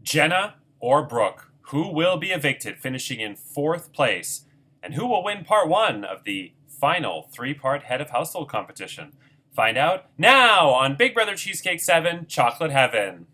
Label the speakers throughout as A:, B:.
A: Jenna or Brooke, who will be evicted, finishing in 4th place? And who will win part 1 of the final 3-part head of household competition? Find out now on Big Brother Cheesecake 7 Chocolate Heaven.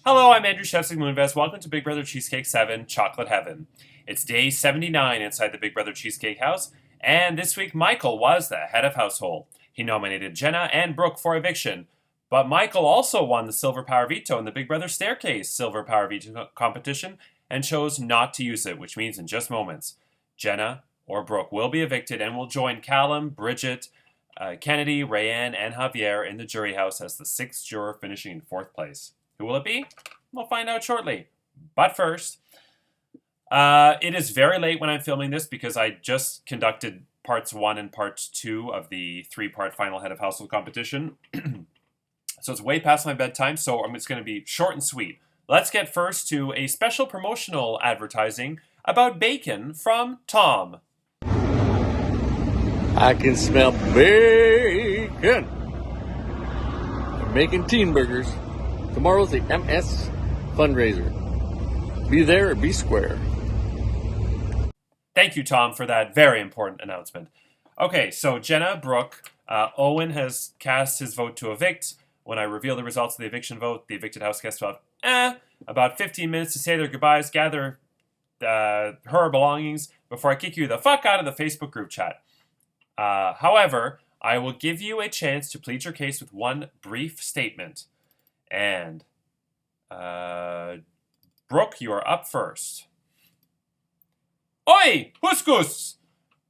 A: Hello, I'm Andrew Shefsik Moonves. Welcome to Big Brother Cheesecake 7 Chocolate Heaven. It's day 79 inside the Big Brother Cheesecake house, and this week Michael was the head of household. He nominated Jenna and Brooke for eviction, but Michael also won the Silver Power Veto in the Big Brother Staircase Silver Power Veto competition and chose not to use it, which means in just moments, Jenna or Brooke will be evicted and will join Callum, Bridget, Kennedy, Rayanne, and Javier in the jury house as the 6th juror, finishing in 4th place. Who will it be? We'll find out shortly. But first, it is very late when I'm filming this because I just conducted parts 1 and parts 2 of the 3-part final head of household competition. So it's way past my bedtime, so it's going to be short and sweet. Let's get first to a special promotional advertising about bacon from Tom.
B: I can smell bacon. I'm making teen burgers. Tomorrow's the MS fundraiser. Be there or be square.
A: Thank you, Tom, for that very important announcement. Okay, so Jenna, Brooke, Owen has cast his vote to evict. When I reveal the results of the eviction vote, the evicted house guests will have about 15 minutes to say their goodbyes, gather her belongings before I kick you the fuck out of the Facebook group chat. However, I will give you a chance to plead your case with one brief statement. And, Brooke, you are up first. Oi, Huskus!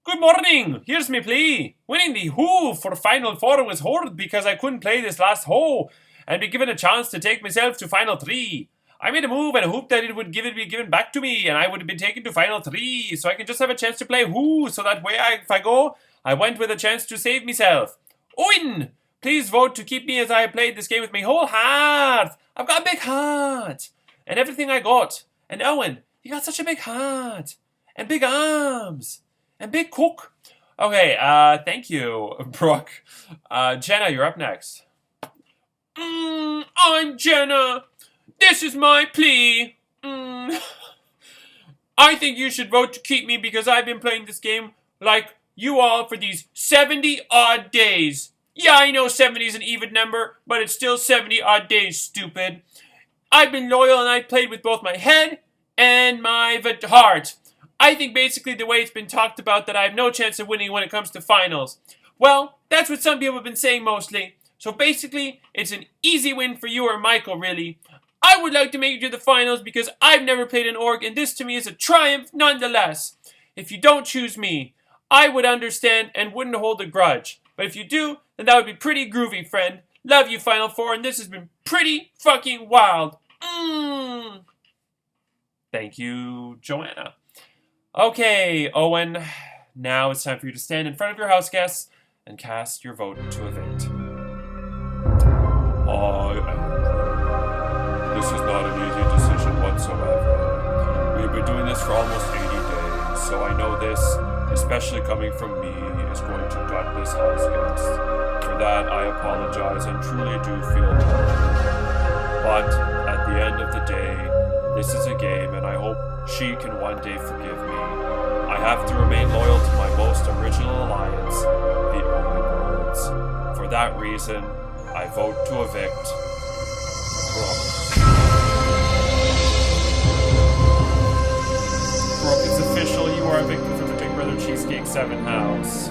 A: Good morning! Here's me plea. Winning the Who for Final 4 was hard because I couldn't play this last hole and be given a chance to take myself to Final 3. I made a move and hoped that it would be given back to me and I would have been taken to Final 3 so I can just have a chance to play Who, so that way if I go, I went with a chance to save myself. Owen! Please vote to keep me as I played this game with my whole heart. I've got a big heart. And everything I got. And Owen, you got such a big heart. And big arms. And big cook. Okay, thank you, Brooke. Jenna, you're up next. I'm Jenna. This is my plea. I think you should vote to keep me because I've been playing this game like you all for these 70-odd days. Yeah, I know 70 is an even number, but it's still 70-odd days, stupid. I've been loyal and I've played with both my head and my heart. I think basically the way it's been talked about that I have no chance of winning when it comes to finals. Well, that's what some people have been saying mostly. So basically, it's an easy win for you or Michael, really. I would like to make it to the finals because I've never played an org, and this to me is a triumph nonetheless. If you don't choose me, I would understand and wouldn't hold a grudge. But if you do, then that would be pretty groovy, friend. Love you, Final 4, and this has been pretty fucking wild. Thank you, Joanna. Okay, Owen, now it's time for you to stand in front of your house guests and cast your vote to evict. This is not an easy decision whatsoever. We've been doing this for almost 80 days, so I know this, especially coming from me, is going to gut this house guest. For that, I apologize and truly do feel bad. But at the end of the day, this is a game, and I hope she can one day forgive me. I have to remain loyal to my most original alliance, the Early Birds. For that reason, I vote to evict Brooke. Brooke, it's official. You are evicted from the Big Brother Cheesecake 7 house.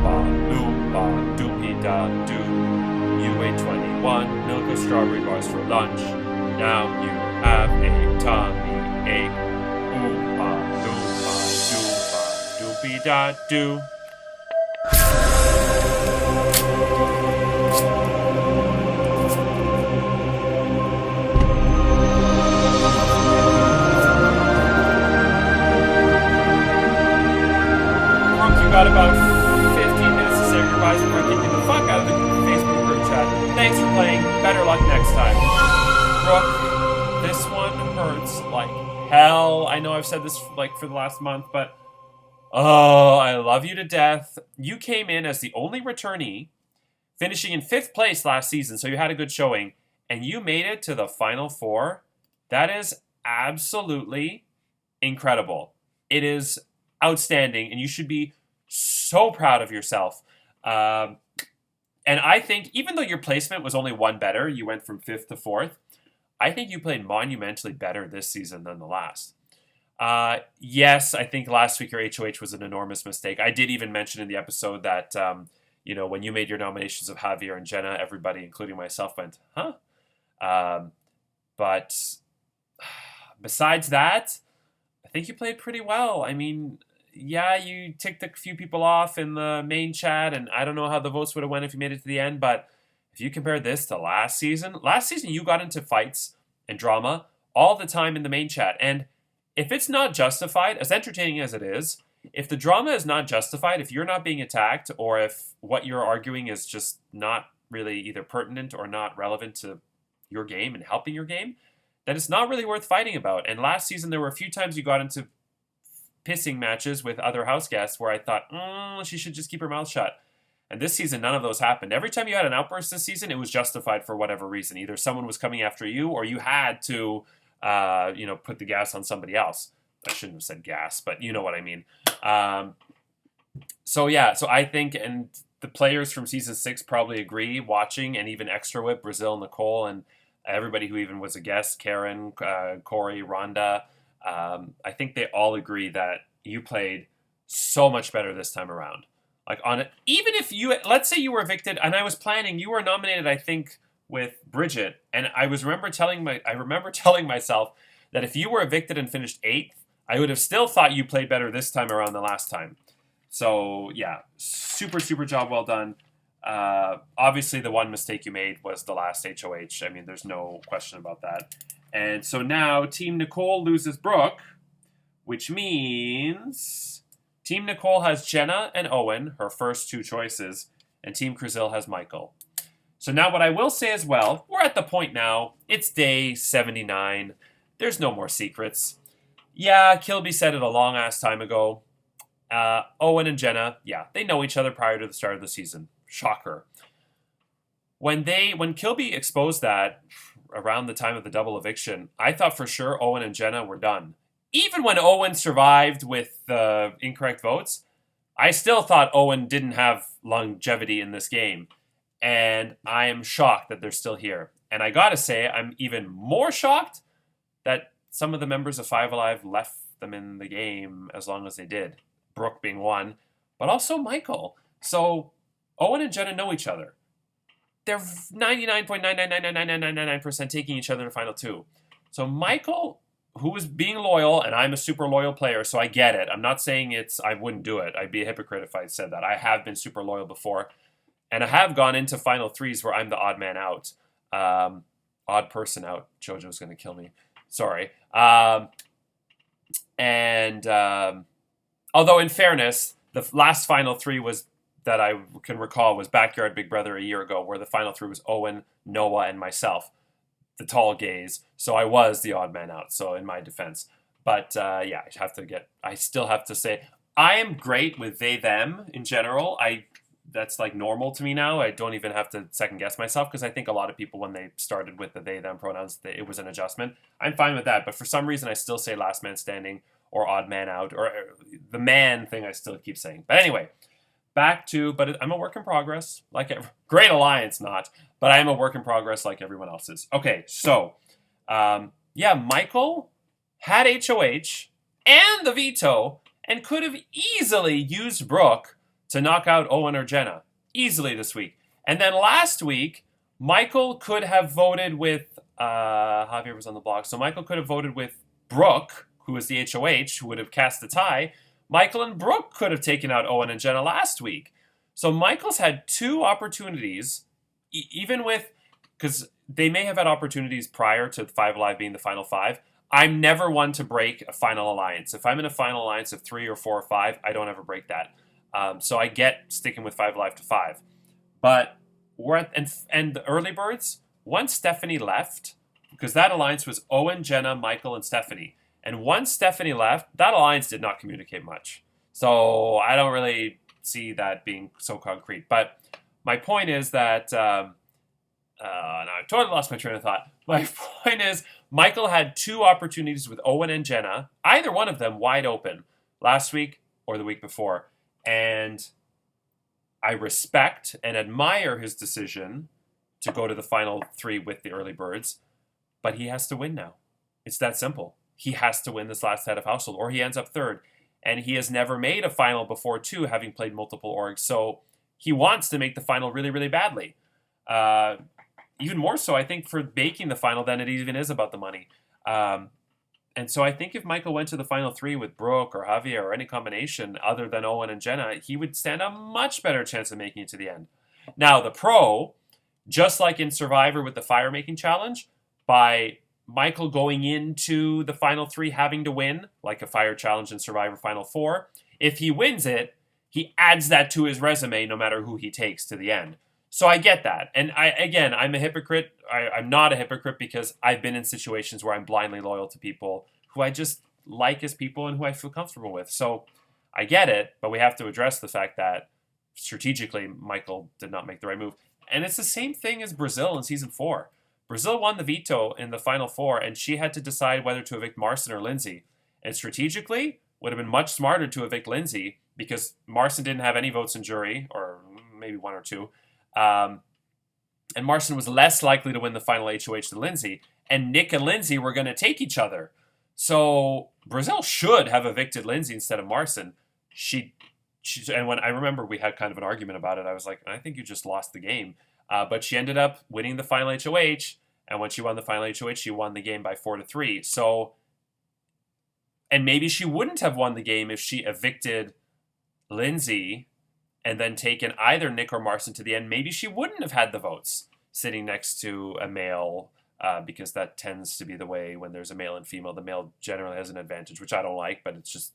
A: Oompa, doopy-da-doo. You ate 21 milk or strawberry bars for lunch. Now you have a tummy ache. Oompa, doompa, doompa, Doop-be-da-doo. You got about 15 minutes to say your goodbyes before kicking the fuck out of the Facebook group chat. Thanks for playing. Better luck next time. Brooke, this one hurts like hell. I know I've said this like for the last month, but oh, I love you to death. You came in as the only returnee, finishing in 5th place last season, so you had a good showing, and you made it to the Final Four. That is absolutely incredible. It is outstanding, and you should be so proud of yourself. And I think, even though your placement was only one better, you went from 5th to 4th, I think you played monumentally better this season than the last. Yes, I think last week your HOH was an enormous mistake. I did even mention in the episode that, when you made your nominations of Javier and Jenna, everybody, including myself, went, huh? But besides that, I think you played pretty well. I mean, yeah, you ticked a few people off in the main chat, and I don't know how the votes would have went if you made it to the end, but if you compare this to last season you got into fights and drama all the time in the main chat, and if it's not justified, as entertaining as it is, if the drama is not justified, if you're not being attacked, or if what you're arguing is just not really either pertinent or not relevant to your game and helping your game, then it's not really worth fighting about. And last season, there were a few times you got into pissing matches with other house guests where I thought, she should just keep her mouth shut. And this season, none of those happened. Every time you had an outburst this season, it was justified for whatever reason. Either someone was coming after you, or you had to, put the gas on somebody else. I shouldn't have said gas, but you know what I mean. So I think, and the players from season 6 probably agree, watching, and even Extra Whip, Brazil, Nicole, and everybody who even was a guest, Karen, Corey, Rhonda, I think they all agree that you played so much better this time around. Like on it, even if let's say you were evicted, and I was planning, you were nominated, I think, with Bridget, and I remember telling myself that if you were evicted and finished 8th, I would have still thought you played better this time around than last time. So yeah, super, super job well done. Obviously, the one mistake you made was the last HOH. I mean, there's no question about that. And so now Team Nicole loses Brooke, which means Team Nicole has Jenna and Owen, her first 2 choices, and Team Brazil has Michael. So now what I will say as well, we're at the point now, it's day 79. There's no more secrets. Yeah, Kilby said it a long-ass time ago. Owen and Jenna, yeah, they know each other prior to the start of the season. Shocker. When Kilby exposed that around the time of the double eviction, I thought for sure Owen and Jenna were done. Even when Owen survived with the incorrect votes, I still thought Owen didn't have longevity in this game. And I am shocked that they're still here. And I gotta say, I'm even more shocked that some of the members of Five Alive left them in the game as long as they did. Brooke being one, but also Michael. So Owen and Jenna know each other. They're 99.9999999% taking each other to final 2. So Michael, who is being loyal, and I'm a super loyal player, so I get it. I'm not saying I wouldn't do it. I'd be a hypocrite if I said that. I have been super loyal before. And I have gone into final 3s where I'm the odd man out. Odd person out. JoJo's going to kill me. Sorry. Although in fairness, the last final 3 was that I can recall was Backyard Big Brother a year ago, where the final 3 was Owen, Noah, and myself, the tall gays. So I was the odd man out. So in my defense, but I still have to say I am great with they them in general. That's like normal to me now. I don't even have to second guess myself, because I think a lot of people, when they started with the they them pronouns, it was an adjustment. I'm fine with that, but for some reason I still say last man standing or odd man out, or the man thing I still keep saying. But anyway, but I'm a work in progress. Great alliance, not, but I am a work in progress like everyone else is. Okay, so Michael had HOH and the veto and could have easily used Brooke to knock out Owen or Jenna. Easily this week. And then last week, Michael could have voted with, Javier was on the block, so Michael could have voted with Brooke, who was the HOH, who would have cast the tie, Michael and Brooke could have taken out Owen and Jenna last week. So Michael's had 2 opportunities, even with, because they may have had opportunities prior to 5 Alive being the final 5. I'm never one to break a final alliance. If I'm in a final alliance of 3 or 4 or 5, I don't ever break that. So I get sticking with 5 Alive to 5. But we're at, and the early birds, once Stephanie left, because that alliance was Owen, Jenna, Michael, and Stephanie. And once Stephanie left, that alliance did not communicate much. So I don't really see that being so concrete. But my point is that, now I've totally lost my train of thought. My point is, Michael had 2 opportunities with Owen and Jenna, either one of them wide open, last week or the week before. And I respect and admire his decision to go to the final 3 with the early birds, but he has to win now. It's that simple. He has to win this last head of household, or he ends up 3rd. And he has never made a final before, too, having played multiple orgs. So he wants to make the final really, really badly. Even more so, I think, for making the final than it even is about the money. And so I think if Michael went to the final 3 with Brooke or Javier or any combination other than Owen and Jenna, he would stand a much better chance of making it to the end. Now, the pro, just like in Survivor with the fire-making challenge, by Michael going into the final 3 having to win, like a fire challenge in Survivor Final 4, if he wins it, he adds that to his resume no matter who he takes to the end. So I get that. And I'm a hypocrite. I'm not a hypocrite because I've been in situations where I'm blindly loyal to people who I just like as people and who I feel comfortable with. So I get it, but we have to address the fact that strategically Michael did not make the right move. And it's the same thing as Brazil in season 4. Brazil won the veto in the final 4, and she had to decide whether to evict Marcin or Lindsay. And strategically, would have been much smarter to evict Lindsay because Marcin didn't have any votes in jury, or maybe 1 or 2. And Marcin was less likely to win the final HOH than Lindsay. And Nick and Lindsay were going to take each other. So Brazil should have evicted Lindsay instead of Marcin. And when I remember we had kind of an argument about it, I was like, I think you just lost the game. But she ended up winning the final HOH. And when she won the final HOH, she won the game by 4-3. So, and maybe she wouldn't have won the game if she evicted Lindsay and then taken either Nick or Marcin to the end. Maybe she wouldn't have had the votes sitting next to a male, because that tends to be the way when there's a male and female. The male generally has an advantage, which I don't like, but it's just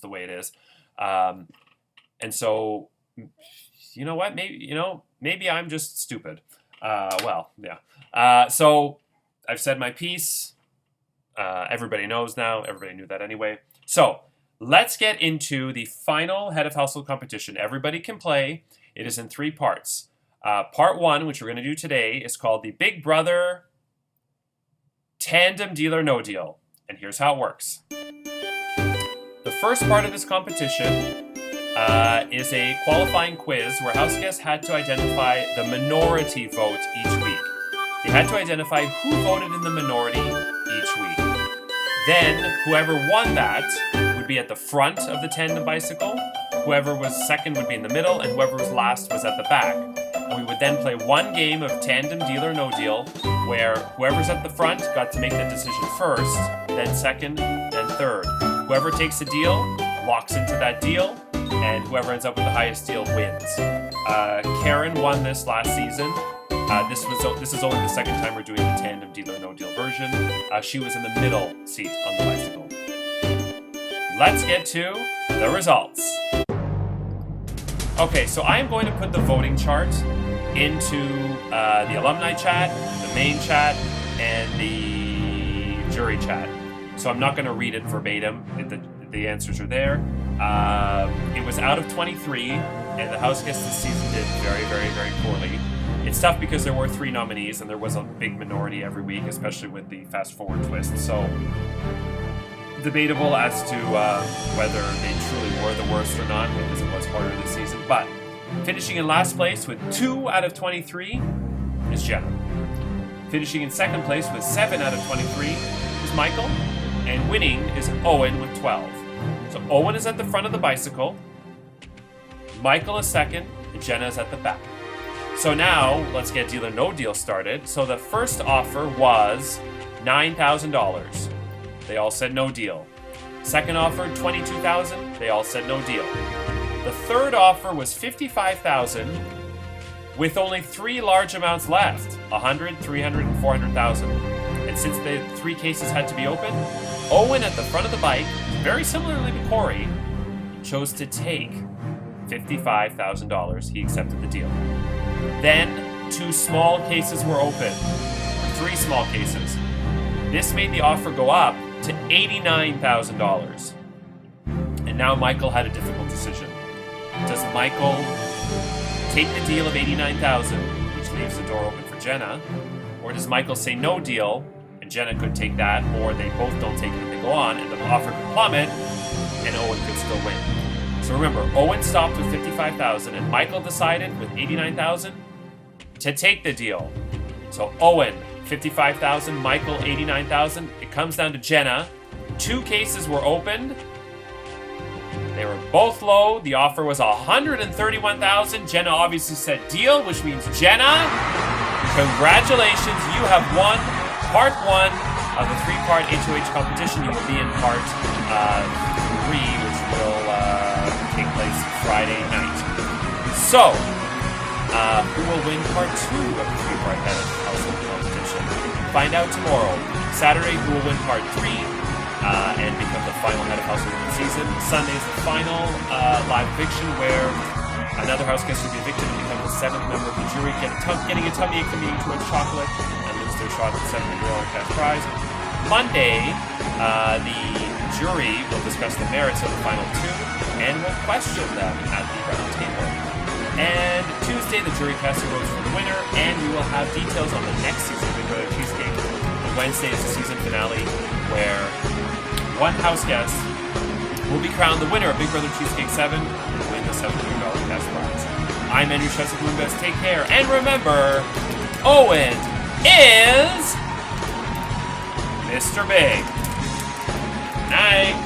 A: the way it is. And so, you know what? Maybe I'm just stupid. So I've said my piece. Everybody knows now. Everybody knew that anyway. So let's get into the final head of household competition. Everybody can play. It is in 3 parts. Part 1, which we're going to do today, is called the Big Brother Tandem Deal or No Deal. And here's how it works. The first part of this competition is a qualifying quiz where house guests had to identify the minority vote each week. They had to identify who voted in the minority each week. Then, whoever won that would be at the front of the tandem bicycle, whoever was second would be in the middle, and whoever was last was at the back. And we would then play 1 game of Tandem Deal or No Deal, where whoever's at the front got to make the decision first, then second, then third. Whoever takes a deal locks into that deal, and whoever ends up with the highest deal wins. Karen won this last season. This is only the second time we're doing the Tandem Deal or No Deal version. She was in the middle seat on the bicycle. Let's get to the results. Okay, so I am going to put the voting chart into the alumni chat, the main chat, and the jury chat. So I'm not going to read it verbatim. The answers are there. It was out of 23, and the house guests this season did very, very, very poorly. It's tough because there were 3 nominees, and there was a big minority every week, especially with the fast-forward twist. So, debatable as to whether they truly were the worst or not, because it was harder this season. But, finishing in last place with 2 out of 23 is Jenna. Finishing in second place with 7 out of 23 is Michael. And winning is Owen with 12. So Owen is at the front of the bicycle, Michael is second, and Jenna is at the back. So now, let's get Deal or No Deal started. So the first offer was $9,000. They all said no deal. Second offer, $22,000. They all said no deal. The third offer was $55,000 with only 3 large amounts left, $100,000, $300,000, and $400,000. And since the 3 cases had to be opened, Owen at the front of the bike, very similarly to Corey, chose to take $55,000. He accepted the deal. Then 2 small cases were opened, 3 small cases. This made the offer go up to $89,000. And now Michael had a difficult decision. Does Michael take the deal of $89,000, which leaves the door open for Jenna, or does Michael say no deal, and Jenna could take that, or they both don't take it and they go on, and the offer could plummet, and Owen could still win? So remember, Owen stopped with $55,000, and Michael decided with $89,000 to take the deal. So Owen, $55,000, Michael, $89,000. It comes down to Jenna. 2 cases were opened. They were both low. The offer was $131,000. Jenna obviously said deal, which means Jenna, congratulations, you have won part 1 of the 3-part HOH competition. You will be in part 3, which will take place Friday night. So, who will win part 2 of the 3-part head of household competition? Find out tomorrow. Saturday, who will win part 3 and become the final head of household of the season. Sunday is the final live eviction, where another house guest will be evicted and become the 7th member of the jury, getting a tummy ache from eating too much chocolate, and lose their shot at the $700 cash prize. Monday, the jury will discuss the merits of the final 2 and will question them at the round table. And Tuesday, the jury casts their votes for the winner, and we will have details on the next season of Big Brother Cheesecake. And Wednesday is the season finale, where one house guest will be crowned the winner of Big Brother Cheesecake 7 and win the $700 cash prize. I'm Andrew Cheesecake Moonbest. Take care, and remember, Owen is Mr. Big. Night.